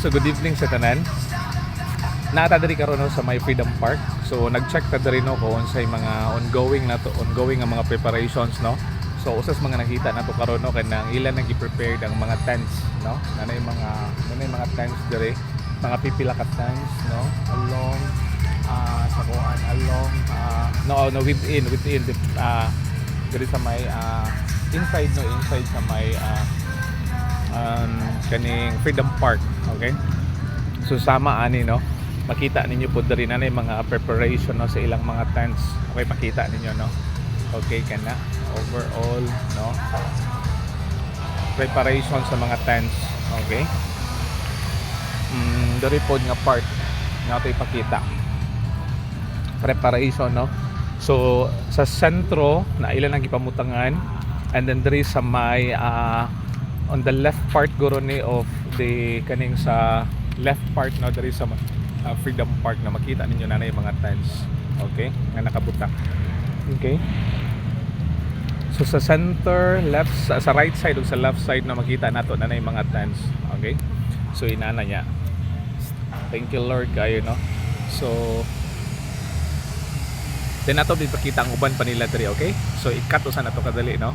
So good evening sa tanan. Naata diri karon no, sa may Freedom Park. So nag-check ta diri no kung unsay mga ongoing nga mga preparations no. So usas mga nakita nato karon no kanang ilan nang gi-prepared ang mga tents no. Nanay mga tents diri, mga pipila ka tents no along sa kuan along no within the diri sa may inside sa may kaning Freedom Park. Okay, so sama ani no, makita ninyo po diri na mga preparation no sa ilang mga tents. Okay, makita ninyo no. Okay kana overall no preparation sa mga tents. Okay, diri pod nga part nato ipakita preparation no. So sa sentro na ilan ang gipamutangan, and then diri sa may on the left part guro ni of the kaning sa left part no diri sa Freedom Park na makita ninyo na yung mga tents. Okay, nga nakabutak. Okay, so sa center left sa right side o sa left side na makita nato na yung mga tents. Okay, so inana niya, thank you Lord kayo no. So then nato din pakita ang uban pa nila diri. Okay, so i-cut usan nato kadali no.